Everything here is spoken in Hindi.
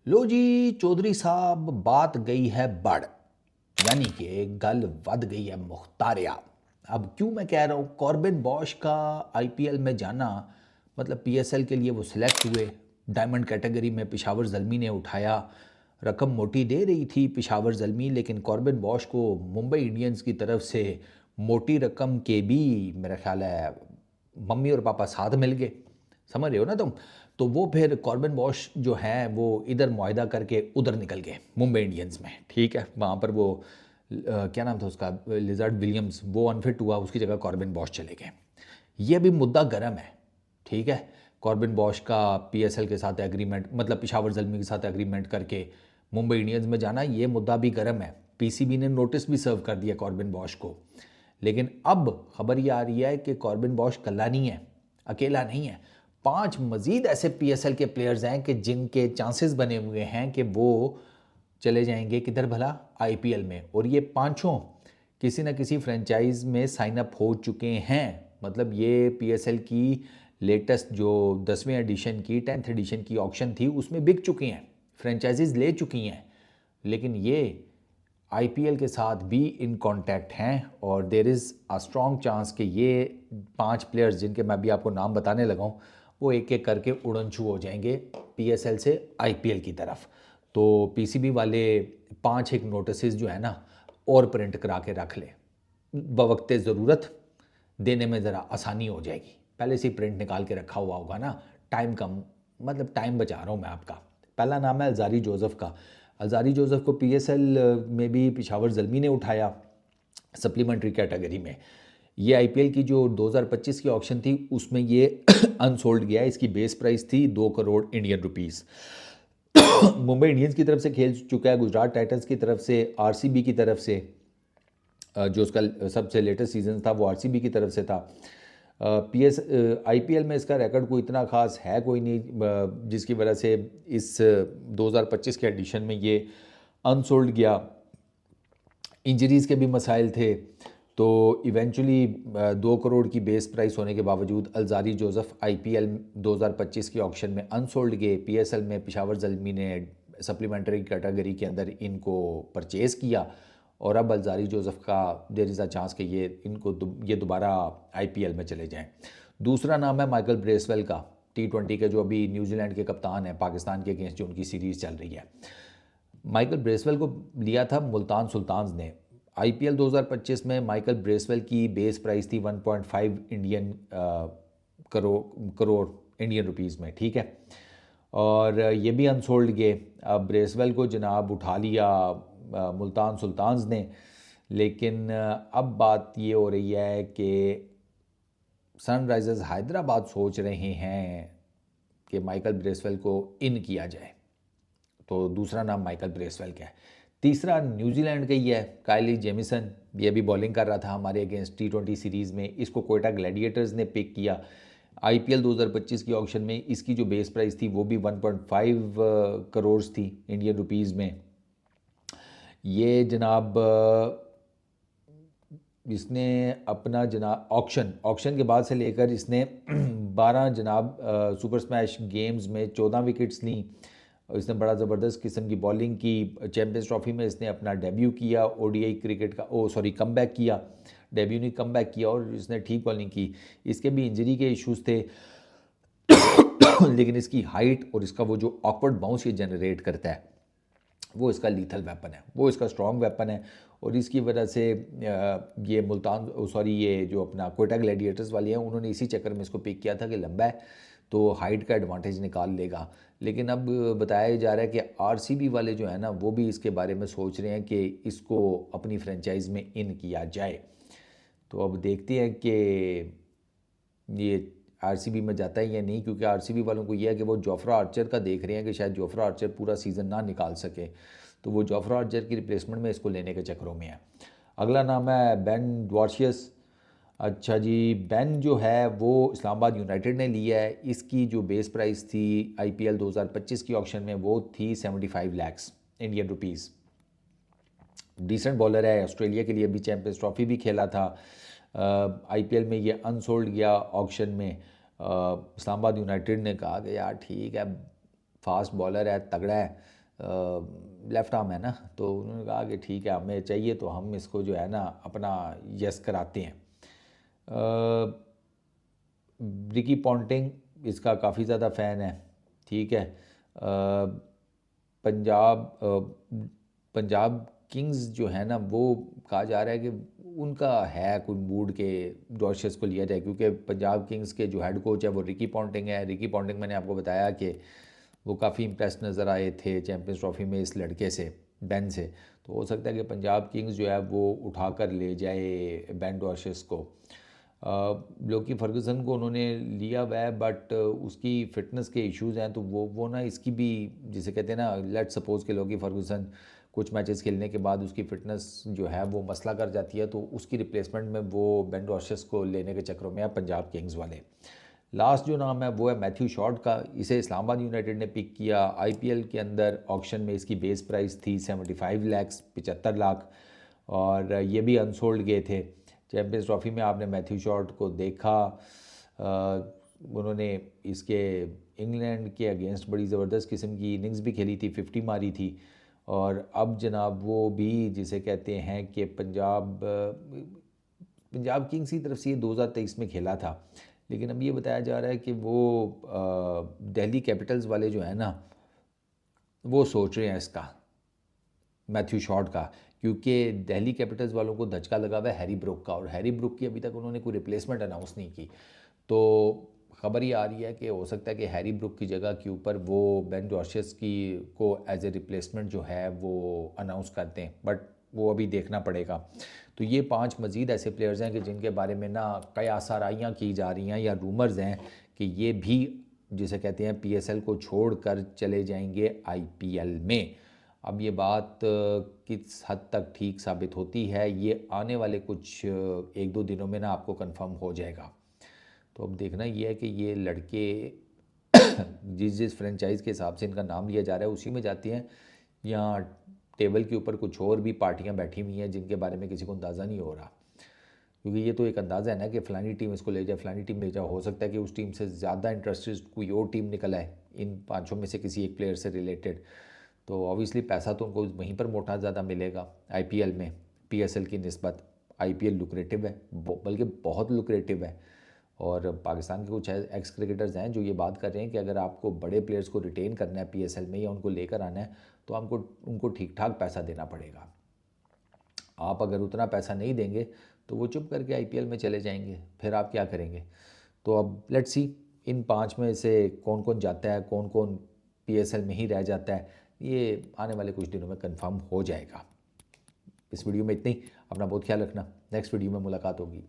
लो जी चौधरी साहब, बात गई है बढ़, यानी कि गल वध गई है मुख्तारिया। अब क्यों मैं कह रहा हूँ कॉर्बिन बॉश का आईपीएल में जाना, मतलब पीएसएल के लिए वो सिलेक्ट हुए। डायमंड कैटेगरी में पेशावर ज़ल्मी ने उठाया, रकम मोटी दे रही थी पेशावर ज़ल्मी, लेकिन कॉर्बिन बॉश को मुंबई इंडियंस की तरफ से मोटी रकम के भी मेरा ख्याल है मम्मी और पापा साथ मिल गए। समझ रहे हो ना तुम? तो वो फिर कॉर्बिन बॉश जो है वो इधर मुआहदा करके उधर निकल गए मुंबई इंडियंस में। ठीक है, वहाँ पर वो क्या नाम था उसका, लिजार्ड विलियम्स, वो अनफिट हुआ, उसकी जगह कॉर्बिन बॉश चले गए। ये भी मुद्दा गर्म है। ठीक है, कॉर्बिन बॉश का पीएसएल के साथ एग्रीमेंट, मतलब पेशावर ज़ल्मी के साथ एग्रीमेंट करके मुंबई इंडियंस में जाना, ये मुद्दा भी गर्म है। पीसीबी ने नोटिस भी सर्व कर दिया कॉर्बिन बॉश को। लेकिन अब खबर ये आ रही है कि कॉर्बिन बॉश कल्ला नहीं है, अकेला नहीं है। 5 मजीद ऐसे पीएसएल के प्लेयर्स हैं कि जिनके चांसेस बने हुए हैं कि वो चले जाएंगे किधर भला, आईपीएल में। और ये पांचों किसी न किसी फ्रेंचाइज में साइन अप हो चुके हैं। मतलब ये पीएसएल की लेटेस्ट जो 10वें एडिशन की 10th एडिशन की ऑक्शन थी उसमें बिक चुकी हैं, फ्रेंचाइजीज ले चुकी हैं। लेकिन ये आईपीएल के साथ भी इन कांटेक्ट हैं और there is a strong chance कि ये 5 प्लेयर्स जिनके मैं भी आपको नाम बताने लगा हूँ वो एक एक करके उड़न छू हो जाएंगे पीएसएल से आईपीएल की तरफ। तो पीसीबी वाले 5 एक नोटिस जो है ना और प्रिंट करा के रख ले, बवक्ते ज़रूरत देने में ज़रा आसानी हो जाएगी। पहले से ही प्रिंट निकाल के रखा हुआ होगा ना, टाइम कम, मतलब टाइम बचा रहा हूँ मैं आपका। पहला नाम है अलजारी जोसेफ का। अलजारी जोसेफ को पीएसएल में भी पेशावर ज़ल्मी ने उठाया सप्लीमेंट्री कैटेगरी में। ये आईपीएल की जो 2025 की ऑक्शन थी उसमें ये अनसोल्ड गया। इसकी बेस प्राइस थी 2 crore Indian rupees. Mumbai Indians की तरफ से खेल चुका है, गुजरात टाइटंस की तरफ से, आरसीबी की तरफ से, जो उसका सबसे लेटेस्ट सीजन था वो आरसीबी की तरफ से था। पीएस आईपीएल में इसका रिकॉर्ड कोई इतना खास है कोई नहीं, जिसकी वजह से इस 2025 के एडिशन में ये अनसोल्ड गया। इंजरीज़ के भी मसाइल थे, तो इवेंचुअली 2 करोड़ की बेस प्राइस होने के बावजूद अलजारी जोसेफ आईपीएल 2025 की ऑक्शन में अनसोल्ड गए। पीएसएल में पेशावर ज़ल्मी ने सप्लीमेंट्री कैटेगरी के अंदर इनको परचेज़ किया और अब अलजारी जोसेफ का देयर इज़ अ चांस कि ये दोबारा आईपीएल में चले जाएं। दूसरा नाम है माइकल ब्रेसवेल का, T20 के जो अभी न्यूजीलैंड के कप्तान हैं, पाकिस्तान के अगेंस्ट जो उनकी सीरीज़ चल रही है। माइकल ब्रेसवेल को लिया था मुल्तान सुल्तान्स ने। आईपीएल 2025 में माइकल ब्रेसवेल की बेस प्राइस थी 1.5 इंडियन करोड़ इंडियन रुपीस में। ठीक है, और ये भी अनसोल्ड गए। अब ब्रेसवेल को जनाब उठा लिया मुल्तान सुल्तान्स ने। लेकिन अब बात ये हो रही है कि सनराइजर्स हैदराबाद सोच रहे हैं कि माइकल ब्रेसवेल को इन किया जाए। तो दूसरा नाम माइकल ब्रेसवेल का है। तीसरा न्यूजीलैंड का ही है, काइली जेमिसन। ये भी बॉलिंग कर रहा था हमारे अगेंस्ट T20 सीरीज़ में। इसको कोयटा ग्लैडिएटर्स ने पिक किया। आईपीएल 2025 की ऑक्शन में इसकी जो बेस प्राइस थी वो भी 1.5 करोड़ थी इंडियन रुपीज़ में। ये जनाब इसने अपना जनाब ऑक्शन के बाद से लेकर इसने 12 जनाब सुपर स्मैश गेम्स में 14 विकेट्स ली। इसने बड़ा ज़बरदस्त किस्म की बॉलिंग की। चैम्पियंस ट्रॉफी में इसने अपना डेब्यू किया, ओडीआई क्रिकेट का कमबैक किया, डेब्यू नहीं कमबैक किया, और इसने ठीक बॉलिंग की। इसके भी इंजरी के इश्यूज थे लेकिन इसकी हाइट और इसका वो जो ऑकवर्ड बाउंस ये जनरेट करता है वो इसका लीथल वेपन है, वो इसका स्ट्रॉन्ग वेपन है। और इसकी वजह से ये ये जो अपना कोयटा ग्लैडिएटर्स वाले हैं उन्होंने इसी चक्कर में इसको पिक किया था कि लंबा है तो हाइट का एडवांटेज निकाल लेगा। लेकिन अब बताया जा रहा है कि आरसीबी वाले जो है ना वो भी इसके बारे में सोच रहे हैं कि इसको अपनी फ्रेंचाइज में इन किया जाए। तो अब देखते हैं कि ये आरसीबी में जाता है या नहीं, क्योंकि आरसीबी वालों को यह है कि वो जोफ्रा आर्चर का देख रहे हैं कि शायद जोफ्रा आर्चर पूरा सीज़न ना निकाल सके, तो वो जोफ्रा आर्चर की रिप्लेसमेंट में इसको लेने के चक्करों में है। अगला नाम है बेन ड्वार्शियस। अच्छा जी, बेन जो है वो इस्लामाबाद यूनाइटेड ने लिया है। इसकी जो बेस प्राइस थी आईपीएल 2025 की ऑक्शन में वो थी 75 lakh Indian rupees. Decent bowler है, ऑस्ट्रेलिया के लिए भी चैंपियंस ट्रॉफी भी खेला था। आईपीएल में ये अनसोल्ड गया ऑक्शन में। इस्लामाबाद यूनाइटेड ने कहा कि यार ठीक है, फास्ट बॉलर है, तगड़ा है, लेफ़्ट आर्म है ना, तो उन्होंने कहा कि ठीक है हमें चाहिए तो हम इसको जो है ना अपना यस कराते हैं। रिकी पॉन्टिंग इसका काफ़ी ज़्यादा फ़ैन है, ठीक है। पंजाब पंजाब किंग्स जो है ना वो कहा जा रहा है कि उनका है कोई मूड के डॉर्शेस को लिया जाए, क्योंकि पंजाब किंग्स के जो हेड कोच है वो रिकी पॉन्टिंग है। रिकी पॉन्टिंग मैंने आपको बताया कि वो काफ़ी इम्प्रेस नज़र आए थे चैम्पियंस ट्रॉफी में इस लड़के से, बेन से। तो हो सकता है कि पंजाब किंग्स जो है वो उठा कर ले जाए बेन डॉर्शेस को। लोकी फर्गूसन को उन्होंने लिया हुआ है, बट उसकी फ़िटनेस के इश्यूज़ हैं, तो वो ना इसकी भी, जिसे कहते हैं ना, लेट सपोज़ के लोकी फर्गूसन कुछ मैचेस खेलने के बाद उसकी फ़िटनेस जो है वो मसला कर जाती है, तो उसकी रिप्लेसमेंट में वो बेन डॉर्शेस को लेने के चक्करों में है पंजाब किंग्स वाले। लास्ट जो नाम है वो है मैथ्यू शॉर्ट का। इसे इस्लामाबाद यूनाइटेड ने पिक किया। आईपीएल के अंदर ऑक्शन में इसकी बेस प्राइस थी 75 लाख, 75 लाख, और ये भी अनसोल्ड गए थे। चैम्पियंस ट्रॉफी में आपने मैथ्यू शॉर्ट को देखा, उन्होंने इसके इंग्लैंड के अगेंस्ट बड़ी ज़बरदस्त किस्म की इनिंग्स भी खेली थी, 50 मारी थी। और अब जनाब वो भी, जिसे कहते हैं कि पंजाब किंग्स की तरफ से ये 2023 में खेला था, लेकिन अब ये बताया जा रहा है कि वो दिल्ली कैपिटल्स वाले जो है ना वो सोच रहे हैं इसका, मैथ्यू शॉट का, क्योंकि दिल्ली कैपिटल्स वालों को धचका लगा हुआ है हैरी ब्रुक का, और हैरी ब्रुक की अभी तक उन्होंने कोई रिप्लेसमेंट अनाउंस नहीं की। तो खबर ये आ रही है कि हो सकता है कि हैरी ब्रुक की जगह के ऊपर वो बेन डॉर्शेस की को एज ए रिप्लेसमेंट जो है वो अनाउंस करते हैं, बट वो अभी देखना पड़ेगा। तो ये 5 मज़ीद ऐसे प्लेयर्स हैं कि जिनके बारे में ना कई आसाराइयाँ की जा रही हैं या रूमर्स हैं कि ये भी, जिसे कहते हैं, पीएसएल को छोड़कर चले जाएंगे आईपीएल में। अब ये बात किस हद तक ठीक साबित होती है ये आने वाले कुछ 1-2 दिनों में ना आपको कंफर्म हो जाएगा। तो अब देखना ये है कि ये लड़के जिस जिस फ्रेंचाइज़ के हिसाब से इनका नाम लिया जा रहा है उसी में जाती हैं, या टेबल के ऊपर कुछ और भी पार्टियां बैठी हुई हैं जिनके बारे में किसी को अंदाज़ा नहीं हो रहा। क्योंकि ये तो एक अंदाज़ा है ना कि फ़लानी टीम इसको ले जाए, फ़लानी टीम ले जाओ। हो सकता है कि उस टीम से ज़्यादा इंटरेस्टेड कोई और टीम निकल आए इन पाँचों में से किसी एक प्लेयर से रिलेटेड। तो ऑब्वियसली पैसा तो उनको वहीं पर मोटा ज़्यादा मिलेगा आईपीएल में, पीएसएल की निस्बत। आईपीएल लुक्रेटिव है, बल्कि बहुत लुक्रेटिव है। और पाकिस्तान के कुछ एक्स क्रिकेटर्स हैं जो ये बात कर रहे हैं कि अगर आपको बड़े प्लेयर्स को रिटेन करना है पीएसएल में या उनको लेकर आना है तो आपको उनको ठीक ठाक पैसा देना पड़ेगा। आप अगर उतना पैसा नहीं देंगे तो वो चुप करके आईपीएल में चले जाएंगे, फिर आप क्या करेंगे। तो अब लेट्स सी इन 5 में से कौन कौन जाता है, कौन कौन पीएसएल में ही रह जाता है, ये आने वाले कुछ दिनों में कंफर्म हो जाएगा। इस वीडियो में इतना ही। अपना बहुत ख्याल रखना, नेक्स्ट वीडियो में मुलाकात होगी।